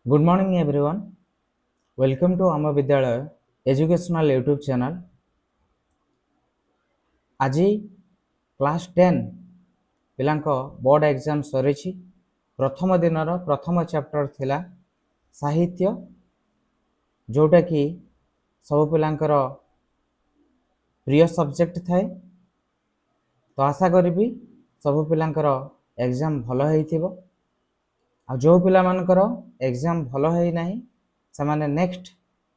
Good morning everyone. Welcome to Amma Vidyalaya Educational YouTube channel. आज class 10 पिलांको board exam सरीछि। प्रथम दिनर प्रथम chapter थिला साहित्य, जोटा कि सब पिलांकर प्रिय सब्जेक्ट थाए। तो आशा करी सब पिलांकर एग्जाम भल होइथिबो। आ जो पिला मानकर एग्जाम भल होई नाही से माने नेक्स्ट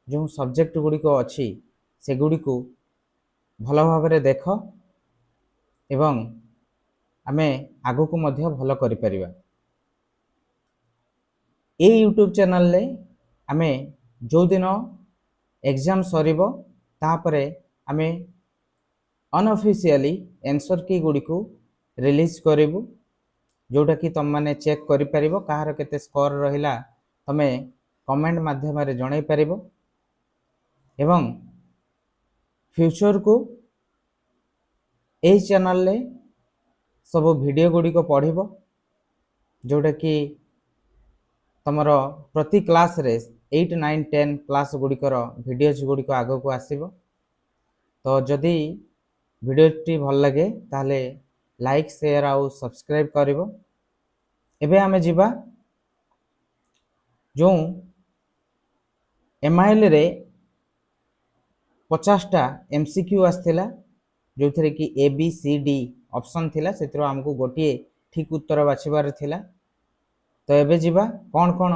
जो सब्जेक्ट गुडी को अछि से गुडी को भल भाबरे देख एवं आमे आगो को मध्य भल करि परिबा। ए यूट्यूब चैनल ले आमे जो दिन एग्जाम सरीबो तापरे आमे अनऑफिशियली आंसर की गुडी को रिलीज करिवु, जोटा कि तुम माने चेक करि परिबो कहार केते स्कोर रहिला तमे कमेंट माध्यम रे जणाई परिबो। एवं फ्यूचर को ए चैनल ले सब वीडियो गुडी को पढिबो, जोटा कि तमरो प्रति क्लास रे 8 9 10 क्लास गुडी कर वीडियोज गुडी को आगो को आसीबो। तो जदी वीडियो टी भल लगे ताले लाइक शेयर आउ सब्सक्राइब करिवो। एबे आमे जिबा जो एमआईएल रे 50 टा एमसीक्यू आस्थिला, जो थरे कि A B C D option थिला, सेतरो हमको गोटिए ठीक उत्तर बाछिबार थिला। तो एबे जिबा कोन कोन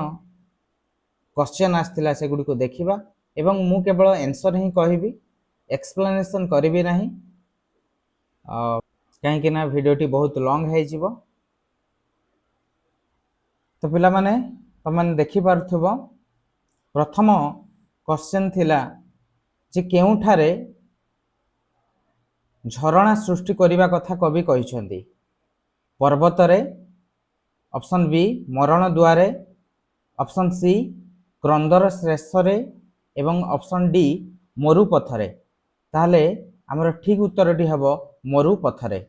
क्वेश्चन आस्थिला से गुडी को देखिबा एवं मु केवल आंसर ही कहिबी, एक्सप्लेनेशन करिबी नाही, कहीं कि ना वीडियोटी बहुत लॉन्ग है जीवो। तो पिला माने तमन देखि पारथुबो प्रथम क्वेश्चन थिला जे केउठारे झरणा सृष्टि करिबा कथा कवि कहिसंती। पर्वत रे, ऑप्शन बी मरण द्वारे, ऑप्शन सी क्रंदर श्रेष्ठरे एवं ऑप्शन डी मरु पथरे। ताहले हमर ठीक उत्तरटी हबो मरु पथरे।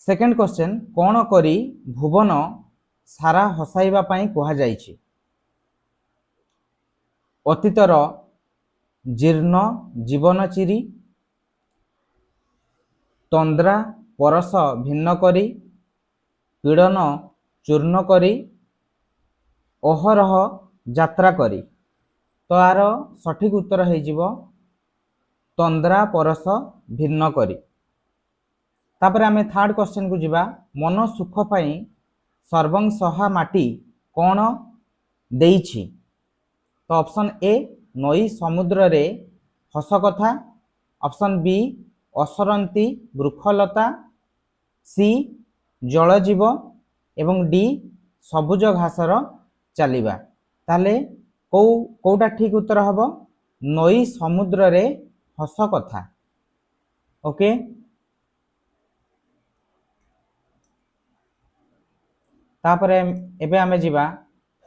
सेकंड क्वेश्चन, कोन करी भुवन सारा हसाइबा पई कुहा जाईछि। अतीतर जीर्ण जीवन चिरी, तंद्रा परस भिन्न करी, पीड़न चूर्ण करी, अहरह यात्रा करी। तो यार सठिक उत्तर है जीवो तंद्रा परस भिन्न करी। तापर आमे थर्ड क्वेश्चन को जिबा, मन सुख पई सर्वं सहा माटी कोन देइछि। तो ऑप्शन ए नई समुद्र रे हस कथा, ऑप्शन बी असरंती वृक्षलता, सी जल जीव एवं डी सबुज घासर चलिबा। ताले कोउटा ठीक उत्तर हबो नई समुद्र रे हस कथा। ओके, तापरे एबे आमे जिबा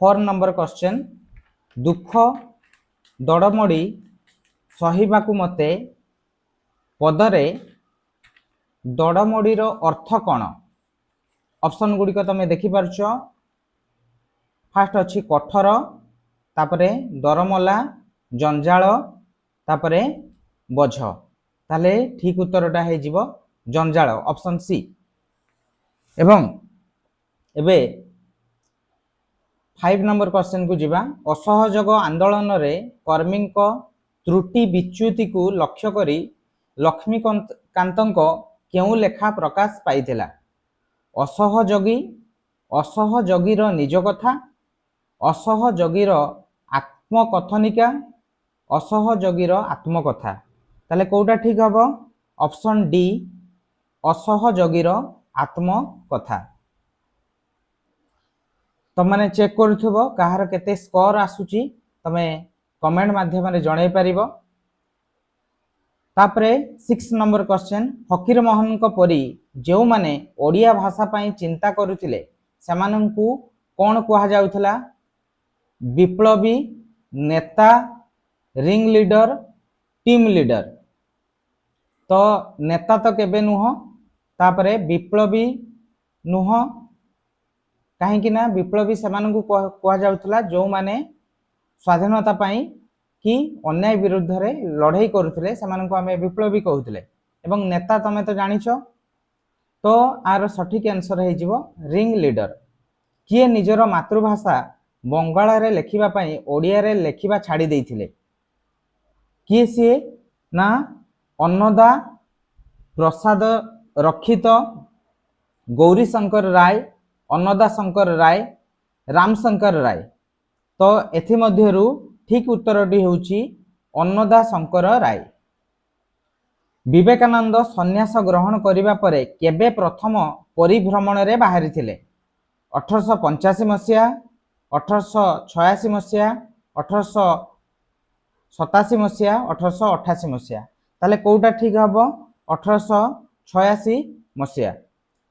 4 नंबर क्वेश्चन, दुख दड़मड़ी सहिबाकू मते पदरे दड़मड़ीर अर्थ कौन। ऑप्शन गुडी को तमे देखि पारछो। फास्ट अछि कठोर, तापरे दरमला, जंजाल, तापरे बोझ। ताले ठीक उत्तरटा है जीवो जंजाल, ऑप्शन सी। एवं एबे 5 नंबर क्वेश्चन को जिबा, असहयोग आंदोलन रे कर्मी को त्रुटि विच्युति को लक्ष्य करी लक्ष्मीकांतଙ୍କ केउ लेखा प्रकाश पाइथिला। असहयोगी, असहयोगीर निज कथा, असहयोगीर आत्मकथनिका, असहयोगीर आत्मकथा। ताले कोउटा ठीक हबो ऑप्शन डी असहयोगीर आत्मकथा। तमने चेक करूथबो कहार केते स्कोर आसुची, तमे कमेंट माध्यम रे जणाई परिबो। तापरे 6 नंबर क्वेश्चन, फकीर मोहन को परी जो माने ओडिया भाषा पई चिंता करुथिले सेमानंकु कोन कुहा जाउथला। विप्लवी, नेता, रिंग लीडर, टीम लीडर। तो नेता तो केबे नुह, तापरे विप्लवी नुह, कहीं ना विप्लवी से कहुला जो माने स्वाधीनता पाई कि अन्याय विरुद्ध रे लड़ाई करुले से आम विप्लवी कहते एवं नेता तमें तो जानिछ। तो आर सठिक आंसर हो रिंग लीडर। किए निजर मातृभाषा बंगाल रे लेखिबा पई ओडिया रे लेखिबा छाड़ी देइथिले? किए सी ना अन्नदा प्रसाद रक्षित, गौरी शंकर राय, अन्नदा शंकर राय, राम शंकर राय। तो एथि मध्यरु ठीक उत्तरटी होउची अन्नदा शंकर राय। विवेकानंद सन्यास ग्रहण करिबा परे केबे प्रथम परिभ्रमण रे बाहरी थिले? 1885 मसीहा, 1886 मसीहा, 1887 मसीहा, 1888 मसीहा। ताले कोउटा ठीक हबो? 1886 मसीहा।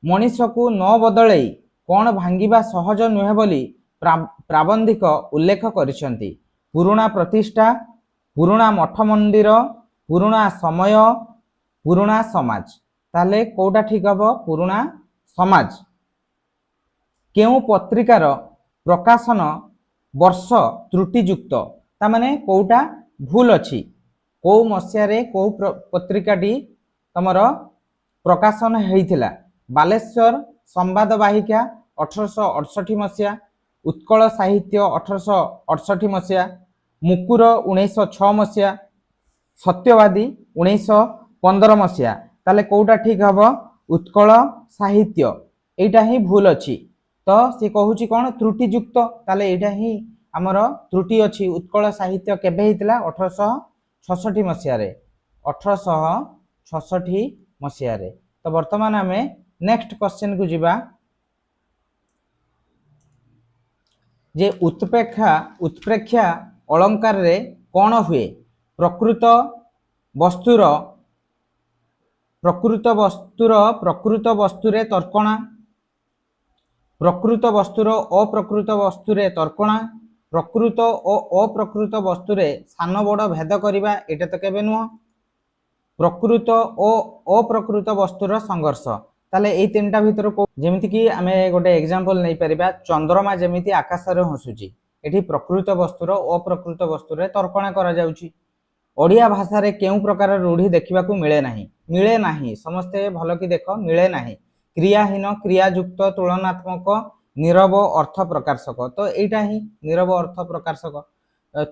मनीष को न बदलई कौन भांगिबा सहज नुहे बोली प्राबंधिक उल्लेख करिसेंती? पुराणा प्रतिष्ठा, पुराणा मठ मंदिर, पुराणा समय, पुराणा समाज। ताले कोउटा ठीक हबो? पुराणा समाज। केउ पत्रिकार प्रकाशन वर्ष त्रुटियुक्त? तामाने कोउटा भूल अछि? को मसियारे को पत्रिकाटी तमर प्रकाशन हेइथिला? बालेश्वर संवाद वाहिका 1868 मसीहा, उत्कल साहित्य 1868 मसीहा, मुकुर 1906 मसीहा, सत्यवादी 1915 मसीहा। ताले कोउटा ठीक हबो? उत्कल साहित्य। एटा ही भूल अछि। तो से कहूची कोन त्रुटियुक्त? ताले एटा ही हमर त्रुटि अछि। उत्कल साहित्य केबे हितला? 1866 मसीहा रे, 1866 मसीहा रे। तो वर्तमान आमे नेक्स्ट क्वेश्चन को जिबा जे उत्प्रेक्षा अलंकार रे कोन हुए? प्रकृत वस्तुर रे तर्कणा, प्रकृत वस्तुर अप्रकृत वस्तु रे तर्कणा, प्रकृत और अप्रकृत वस्तु रे सान बड़ भेद करिबा, एटा तो केबे नुह। प्रकृत और अप्रकृत वस्तुर संघर्ष। ताले एई तीनटा भितर को जेमिति कि आमे गोटे एग्जांपल नै परिबा, चंद्रमा जेमिति आकाश रे हसुची, एठी प्रकृत वस्तुर अप्रकृत वस्तु रे तर्कणा करा जाउची। ओडिया भाषा रे केउ प्रकार रूढ़ी देखिबा को मिले नाही? मिले नाही, समस्ते भलो कि देखो, मिले नाही। क्रियाहीन, क्रियायुक्त, तुलनात्मक, नीरव अर्थ प्रकाशक। तो एटा ही नीरव अर्थ प्रकाशक।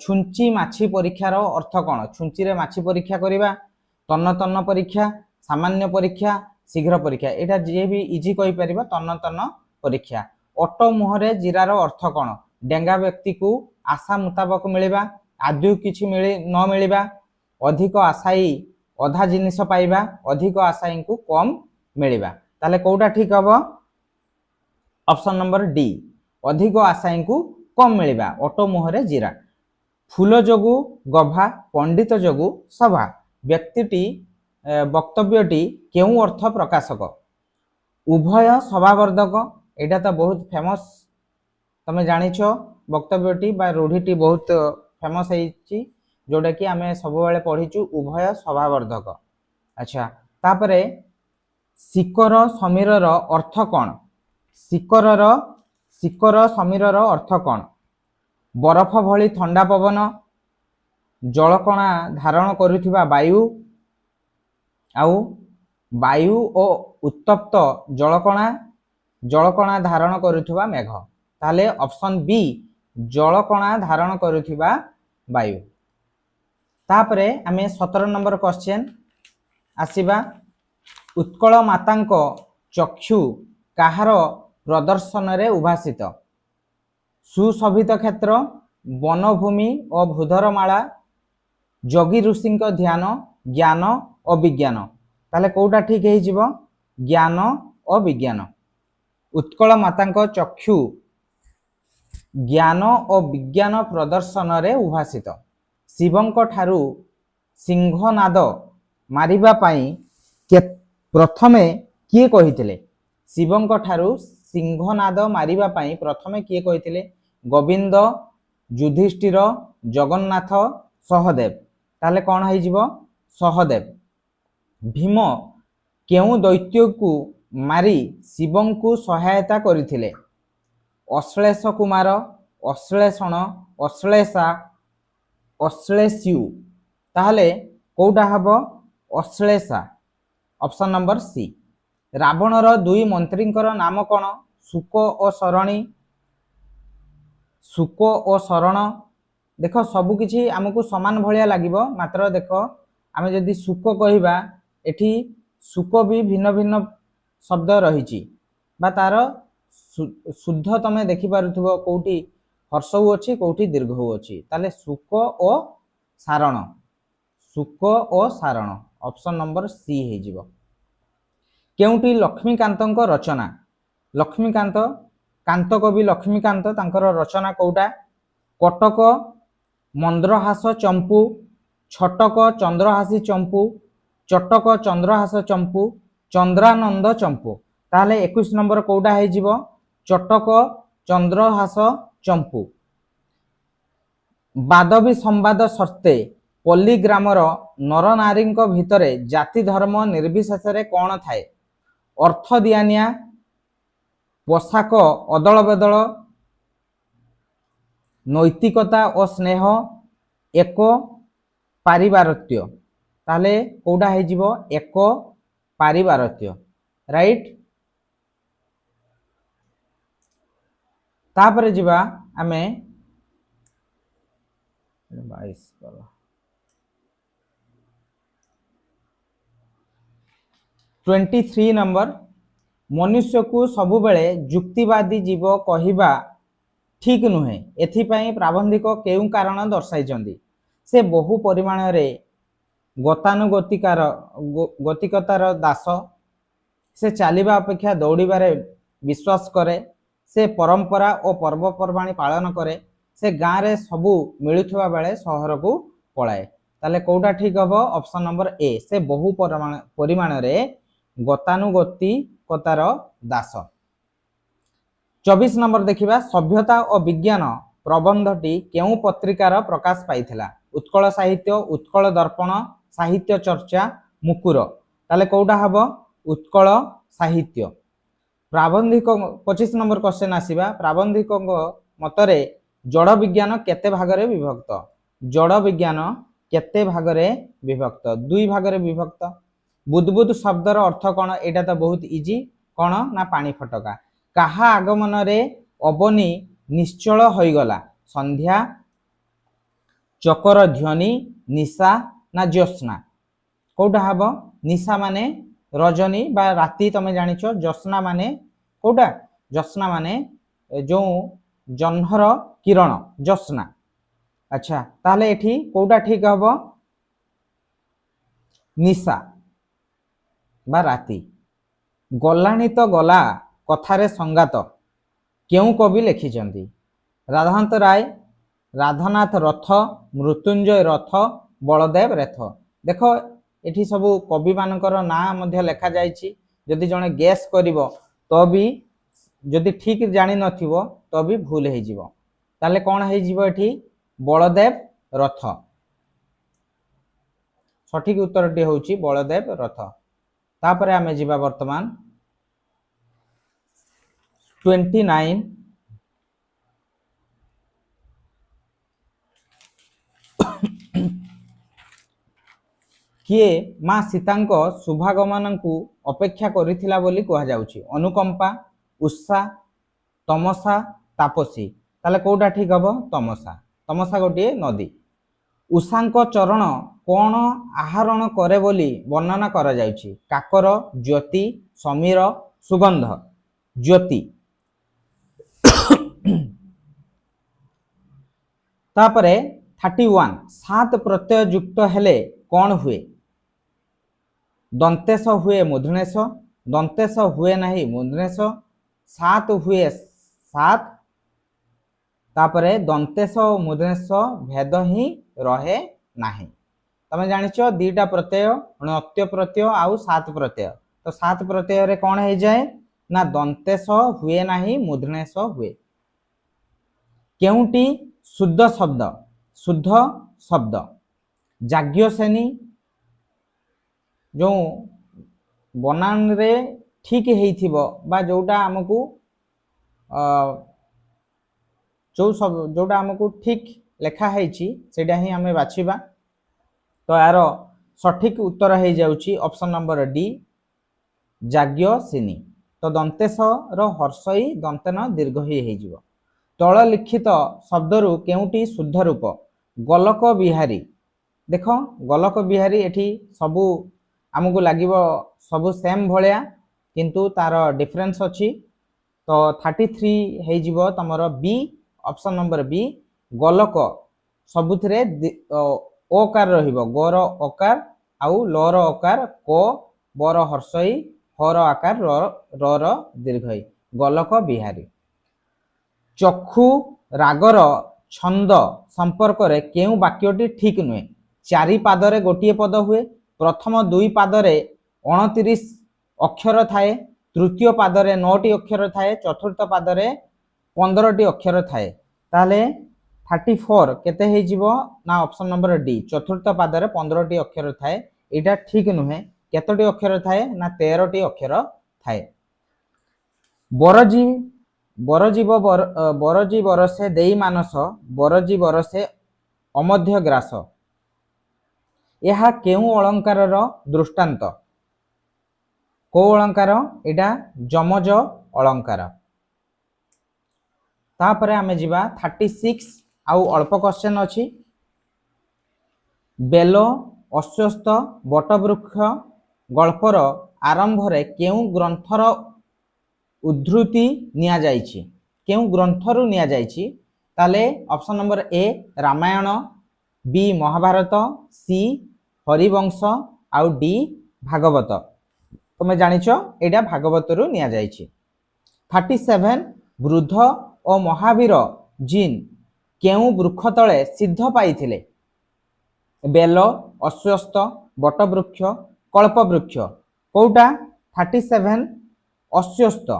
छुंची माछी परीक्षार अर्थ कोन? छुंची रे माछी परीक्षा करिबा, तन्न तन्न परीक्षा, सामान्य परीक्षा, शीघ्र परीक्षा। एटा जे भी इजी कहि परिबा तन्न तन्न परीक्षा। ऑटो मुहरे जीरार अर्थ कोन? डेंगा व्यक्ति को आशा मुताबक मिलिबा, आदि किछि मिली न मिलिबा, अधिक आशायी अधा जिनिस पाइबा, अधिक आशायी को कम मिलिबा। ताले कोउटा ठीक हबो? ऑप्शन नंबर डी, अधिक आशायी को कम मिलिबा। ऑटो मुहरे जीरा। फूल जोगु गभा, पंडित जोगु सभा। व्यक्तिटी वक्तव्यटी केउ अर्थ प्रकाशक? उभय सभावर्धक। एटा तो बहुत फेमस, तमे जानिछ वक्तव्यटी बा रूढ़ीटी बहुत फेमस है, जोटा कि आमे सब बेले पढ़ीचु उभय सभावर्धक। अच्छा, तापरे शिखर समीरर अर्थ कोन? शिखर समीरर अर्थ कोन? बरफ भली ठंडा पवन, जलकणा धारण करुथिबा वायु, आउ वायु और उत्तप्त जलकणा धारण करुथिबा मेघ। ताले ऑप्शन बी, जलकणा धारण करुथिबा वायु। तापरे आमे 17 नंबर क्वेश्चन आसीबा। उत्कल मातांक चक्षु काहार प्रदर्शन रे उभासित? सुशोभित क्षेत्र, वनभूमि और भूधरमाला, जोगी ऋषि ध्यान, ज्ञान और विज्ञान। ताले कोउटा ठीक है जीवो? ज्ञान और विज्ञान। उत्कल मातांक चक्षु ज्ञान और विज्ञान प्रदर्शन रे उभासित। शिवंक ठारू सिंहनाद मारिबा पाई प्रथमे किए कहिथिले? शिवंक ठारू सिंहनाद मारिबा पाई प्रथमे किए कहिथिले? गोविंद, युधिष्ठिर, जगन्नाथ, सहदेव। ताले कौन है जीवो? सहदेव। भीम केउ दैत्य को मारी शिवं को सहायता करिथिले? अश्लेष कुमार, अश्लेषण, अश्लेषा, अश्लेष्यु। ताहले कोउटा हबो अश्लेषा, ऑप्शन नंबर सी। रावणर दुई मंत्रींकर नाम कोन? सुक और शरणी, सुक और शरण। देख सबुकिछि आमको समान भलिया लागिबो, मात्र देख आमे जदि सुक कहिबा एठी सुक भी भिन्न भिन्न शब्द रहिछि बा तार शुद्ध तमे देखि पारुथबो कोउठी हर्षउ अछि कोउठी दीर्घउ अछि। ताले सुक और सारण, सुक और सारण, ऑप्शन नंबर सी हे जिवो। केउटी लक्ष्मीकांतଙ୍କ रचना? लक्ष्मीकांत, कांत कवि लक्ष्मीकांत तांकर रचना कोउटा? कटक मंद्रहास चंपू, छटक चंद्रहासी चंपू, चटक चंद्रहास चंपू, चंद्रानंद चंपू। ताहले 21 नंबर कोउटा हे जिवो? चटक चंद्रहास चंपू। बादवी संवाद सर्ते पल्ली ग्रामर नर नारी भितरे जाति धर्म निर्विशेष कौन थाए? अर्थ दियानिया, पोशाक अदल बदल, नैतिकता और स्नेह, एक पारिवारत्य। ताहले कोउटा हे जिवो? एक पारिवारत्य, राइट। तापरे जिबा आमे 23 नंबर। मनुष्य को सबु बेले जुक्तिवादी जीव कहिबा ठीक नुहे, एथिपाई प्राबंधिक केउ कारण दर्शाइछन्ति? से बहु परिमाण रे गतानुगतिकार गतिकतार दास, से चलिबा अपेक्षा दौड़िबारे विश्वास करे, से परंपरा और पर्वपर्वाणी पालन करे, से गाँव रे सबू मिलुथबा बेले सहर को पलाए। ताले कोउटा ठीक हबो? ऑप्शन नंबर ए, से बहु परिमाण रे गतानुगतिकतार दास। 24 नंबर देखिबा, सभ्यता और विज्ञान प्रबंधटी केउ पत्रिकार प्रकाश पाइथिला? उत्कल साहित्य, उत्कल दर्पण, साहित्य चर्चा, मुकुर। ताले कोउटा हबो? उत्कल साहित्य। प्राबंधिक 25 नंबर क्वेश्चन आसीबा, प्राबंधिक मतरे जड़ विज्ञान केते भागरे विभक्त? जड़ विज्ञान केते भागरे विभक्त? दुई भागरे विभक्त। बुदबुद शब्दर अर्थ कौन? एटा तो बहुत इजी, कौन ना पानी फटका। काहा आगमन रे अबनी निश्चल होइगला? संध्या, चकर ध्वनि, निशा ना ज्योत्स्ना। कोउटा हबो? निशा माने रजनी बा राती, तमे जानिछो। ज्योत्स्ना माने कोउटा? ज्योत्स्ना माने जो जह्नर किरण, ज्योत्स्ना। अच्छा, ताहले एठी कोउटा ठीक हबो? निशा बा राती। गलानी तो गला कथारे संगात केउ कवि लिखिछन्ति? राधानाथ राय, राधानाथ रथ, मृत्युंजय रथ, बलदेव रथ। देखो एठी सबु कवि मानकर ना मध्य लेखा जाइछि। जदि जणे गेस करिवो तो भी, जदि ठीक जानि नथिवो तो भी भूल हे जिवो। ताले कोन हे जिवो एठी? बलदेव रथ। सठिक उत्तरटी होउछि बलदेव रथ। तापरे आमे जिबा वर्तमान 29। किए माँ सीतांक शुभागमन को अपेक्षा करिथिला बोली कहा जाउछि? अनुकंपा, उत्साह, तमसा, तापसी। ताले कोउटा ठीक हबो? तमसा। तमसा गोटे नदी। उषांक चरण कोण आहरण करे बोली वर्णना करा जाउछि? काकर, ज्योति, समीर, सुगंध। ज्योति। तापरे 31। सात प्रत्यय युक्त हेले कौन हुए? दंतेश हुए मूर्धनेश, दंतेश हुए नहीं मूर्धनेश, सात हुए सात, तापरे दंतेश और मूर्धनेश भेद ही रहे नाही। तमे जानिछो दीटा प्रत्यय, नत्य प्रत्यय आउ सात प्रत्यय। तो सात प्रत्यय रे कौन हे जाए ना? दंतेश हुए नाही मूर्धनेश हुए। केउटी शुद्ध शब्द? शुद्ध शब्द जाग्यसेनी, जो बनान रे ठीक हेइथिबो बा जोटा हमकु जो सब जोटा आमको ठीक लेखा है आम बाछिबा। तो यार सठिक उत्तर हो जाउची ऑप्शन नंबर डी जाग्यसेनी। तो दंतेश हर्षई दंतन दीर्घ ही हो। तल लिखित शब्दरू केउटी शुद्ध रूप गोलक बिहारी। देख गोलक बिहारी एठी सबू आमको लगे सबू सेम भाया किंतु तार डिफरेंस अच्छी। तो 33 हो तुमर बी ऑप्शन नंबर बी गोलक सबुथिरे ओकार रहिबो गोर ओकार आउ लर ओकार को बर हर्षई हर आकार र दीर्घई गोलक बिहारी। चक्षु रागर छंद संपर्क रे केउ वाक्यटी ठीक नुहे। चारि पादरे गोटे पद हुए। प्रथम दुई पादरे 29 अक्षर थाए। तृतीय पादरे 9टी अक्षर थाए। चतुर्थ पादरे 15टी अक्षर थाए। ताले 34 केते हे जीवो ना ऑप्शन नंबर डी चतुर्थ पादरे 15टी अक्षर थाए। एटा ठीक नुहे। केतोटी अक्षर थाए ना 13टी अक्षर थाए। बरजी बरजी बरसे देई मानस बरजी बरसे अमध्य ग्रास। यह केउ अलंकार दृष्टांत को अलंकार एटा जमज अलंकार। तापरे आमे जिबा 36 आउ अल्प क्वेश्चन अछि। बेल अश्वस्थ बटवृक्ष गल्पर आरंभ रे केउ ग्रंथर उद्धृति निया जाइछि केउ ग्रंथरु निया जाइछि। ताले option number A Ramayana B Mahabharata C Harivansh आउ डी भागवत। तुम जानिछ एटा भागवत रु निया जाइछि। 37 वृद्ध और महावीर जीन केउ वृक्ष तले सिद्ध पाइथिले। बेल अश्वस्थ बटवृक्ष कल्पवृक्ष कोटा 37 अश्वस्थ।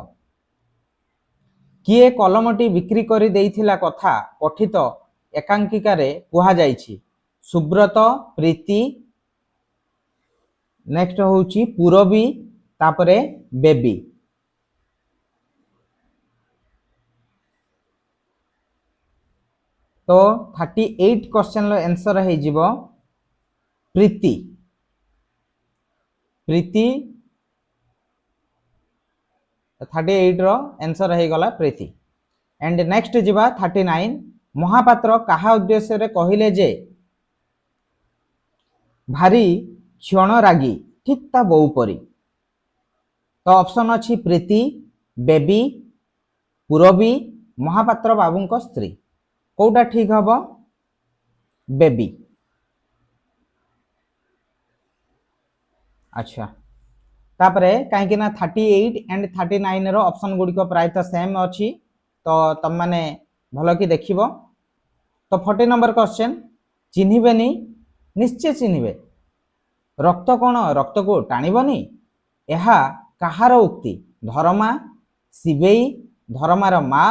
किए कलमटी बिक्री करी देइथिला कथा पठित एकांकिकारे कुहा जाइछि। सुब्रत प्रीति नेक्स्ट होउची पुरबी तापरे बेबी। तो 38 क्वेश्चन रो आंसर हे जिवो प्रीति। प्रीति 38 रो आंसर हे गला प्रीति। एंड नेक्स्ट जिबा 39 महापात्र कहा उद्देश्य रे कहिले जे भारी क्षण रागी ठीक ता बौ परी। तो ऑप्शन अछि प्रीति बेबी पुरबी महापात्र बाबूंको स्त्री कोटा ठीक हबो बेबी। अच्छा तापरे कहीं ना 38 एंड 39 रो ऑप्शन गुडी को प्रायतः सेम अछि। तो तुम माने भलो कि देखिबो। तो 40 नंबर क्वेश्चन चिन्हिबेनी निश्चय चिन्हिबे रक्त कोण रक्त को टाणिबनी एहा कहार उक्ति धर्मा शिवेई धर्मार मा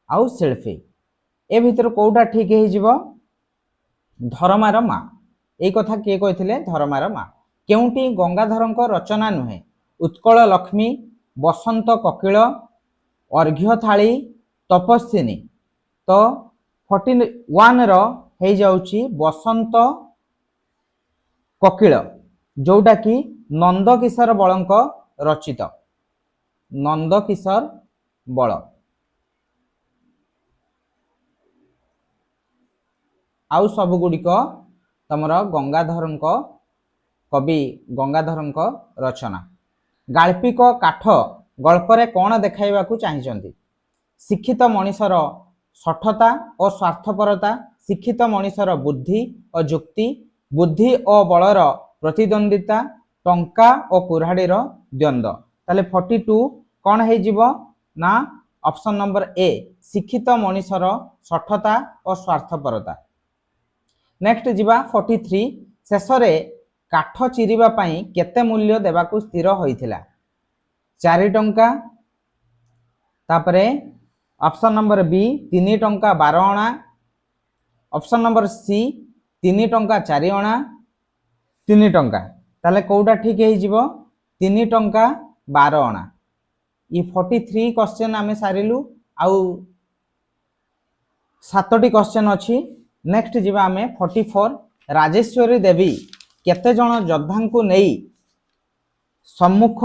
आउ शिल्पी। ए भितर कोटा ठीक हे जिवो धर्मार मा। ए कथा किए कहिथिले धर्मार मा। केउटी गंगाधरଙ୍କ रचना नुहे। उत्कल लक्ष्मी बसंत ककिल अर्घ्य थाली तपस्विनी। तो 41 रो हे जाउची बसंत ककिल जोटा कि नंदकिशोर बलଙ୍କ रचित नंदकिशोर बल। आउ सब गुड़िक तमर गंगाधरଙ୍କ कवि गंगाधरଙ୍କ रचना। गाल्पिक काठ गल्परे कौन देखाइबाकू चाहिछंती। शिक्षित मनिषर सठता और स्वार्थपरता शिक्षित मनिषर बुद्धि और जुक्ति बुद्धि और बलर प्रतिद्वंदिता टंका और कुराड़ीर द्वंद्व। ताले 42 कौन है जीवो ना ऑप्शन नंबर ए शिक्षित मनिषर सठता और स्वार्थपरता। नेक्स्ट जीवा 43 शेषरे काठ चिरिबा पई केते मूल्य देबाकू स्थिर होइथिला 4 टंका। तापरे ऑप्शन नंबर बी 3 टंका 12 अणा। ऑप्शन नंबर सी 3 टंका 4 अणा 3 टंका। ताले कोउटा ठीक हे जीवो 3 टंका 12 अणा। ये 43 क्वेश्चन आमे सारिलु। आउ सातटी क्वेश्चन अच्छी। नेक्स्ट जीवा आमे 44 राजेश्वरी देवी केते जण योद्धा को नहीं सम्मुख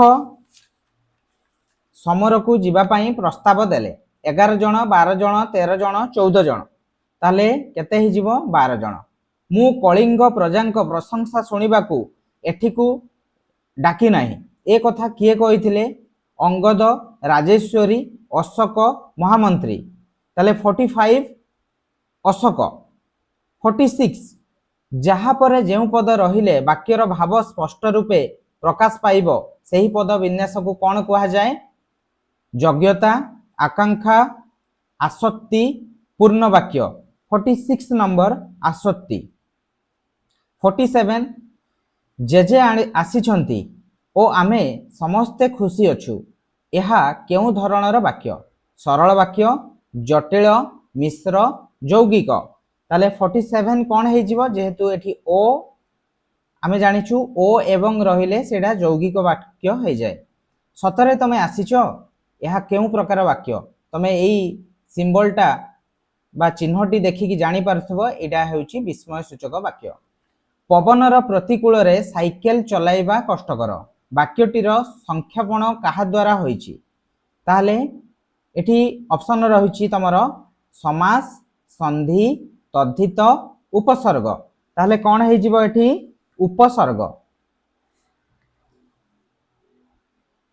समर को जीवा पाई प्रस्ताव देले 11 जण 12 जण 13 जण 14 जण ताले केते ही जीवो 12 जण। मु कलिंग प्रजांक प्रशंसा सुनिबा को एठिकू डाकी नाही ए कथा किए कहिथिले अंगद राजेश्वरी अशोक महामंत्री ताले 45 अशोक 46 जहाँ पर जो पद रहिले वाक्यर भाव स्पष्ट रूपे प्रकाश पाइब सही पद विन्यास को कौन कहा जाए योग्यता आकांक्षा आसक्ति पूर्ण वाक्य 46 नंबर आसक्ति। 47 जेजे आसीछंती ओ आमे समस्ते खुशी अछु यह केउ धरणर वाक्य सरल वाक्य जटिल मिश्र यौगिक ताले 47 कौन है जेहेतु एठी ओ आमे जानिछु ओ एवं रहिले सेडा यौगिक वाक्य हो जाए। सतरे तमे आसीछ यह केउ प्रकार वाक्य तमे एई सिंबलटा बा चिन्हटी देखिकी जानी पारथबो एटा हेउची विस्मय सूचक वाक्य। पवनर प्रतिकूल रे साइकेल चलाइबा कष्टकर वाक्यटीर संक्षेपण कहा द्वारा होईची ताहले एठी ऑप्शन रहिची तमरो समास संधि तद्धित उपसर्ग ताहले कौन है जीवो एठी उपसर्ग।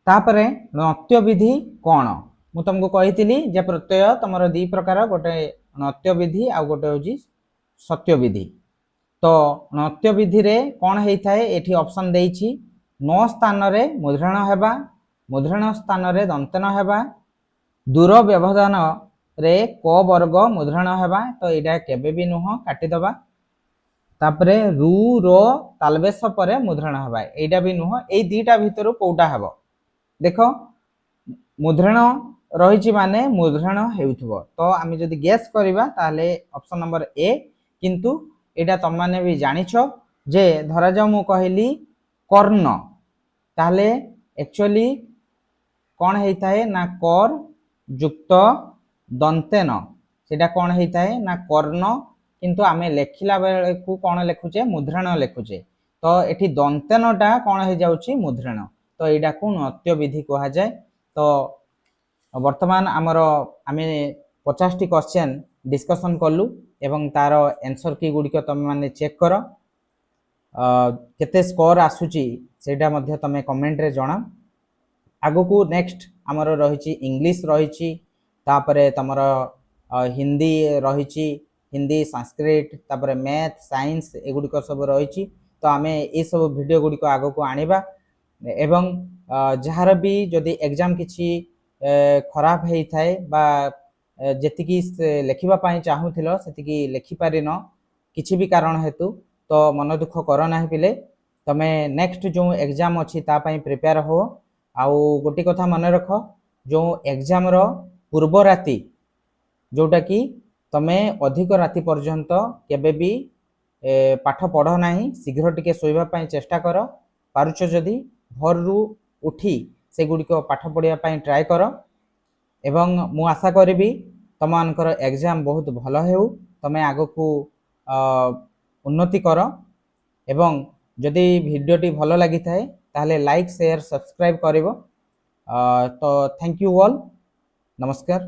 तापरे नृत्य विधि कौन मु तुमको कहितिली जे प्रत्यय तमरो दी प्रकार गोटे नृत्य विधि आ गोटे होची सत्य विधि। तो नृत्य विधि रे कौन होता है ये ऑप्शन देइछि न स्थान रे मुद्रण हेबा मुद्रण स्थान रे दंतन हेबा दूर व्यवधान रे क वर्ग मुद्रण हेबा तो यहाँ केबे भी नुह काटिदबा तापरे रु रो तालबेश पर मुद्रण हेबा एटा भी नुह ए दीटा भितर कोटा हेबो देख मुद्रण रही माने मुद्रण हेउथबो तो आम जदि गेस करबा ताहले ऑप्शन नंबर ए किंतु एटा तुम माने भी जानिछ जे धरा जाऊ मु कहली कर्ण ताहले एक्चुअली कौन होता है ना कर युक्त दंतेन सेटा कौन होता है ना कर्ण किंतु आमे लेखिला बेले को कौन लिखुचे मुद्रण लिखुचे तो एठी दंतेनटा कौन हो जाउची मुद्रण तो एटा को नृत्य विधि कहा जाए। तो वर्तमान आमर आमे 50 टी क्वेश्चन डिस्कशन कलु एवं तार आंसर की गुड़िक तुम माने चेक कर केते स्कोर आसुची सेटा मध्य तमे कमेंट रे जणा। आगो को नेक्स्ट आमर रही इंग्लिश रही तापरे तमर हिंदी रही हिंदी संस्कृत तापरे मैथ साइंस एगुड़िक सब रही तो आमे ये सब वीडियो गुड़िक आगो को आनिबा एवं जार भी जदि एग्जाम किछि खराब है थाए बा जेतिकी लेखिबा पाई चाहूथिलो सेतिकी लेखि पारिन किछि भी कारण हेतु तो मन दुख कर ना पिले तमे नेक्स्ट जो एग्जाम अच्छी तापाई प्रिपेयर हो आउ गोटी कथा मन रख जो एग्जाम रो पूर्व राति जोटा कि तमे अधिक राति पर्यंत केबे भी पाठ पढ़ नाही शीघ्र टिके सोइबा पाई चेष्टा कर पारुछ जदि भोर रु उठी से गुड़िक पाठ पढ़िया पाई ट्राए कर एवं मु आशा करी तुम मानकर एग्जाम बहुत भल हेउ तमे आगो को उन्नति कर एवं जदि वीडियोटी भल लगी थाए ताहले लाइक शेयर सब्सक्राइब करिवो तो थैंक यू ऑल नमस्कार।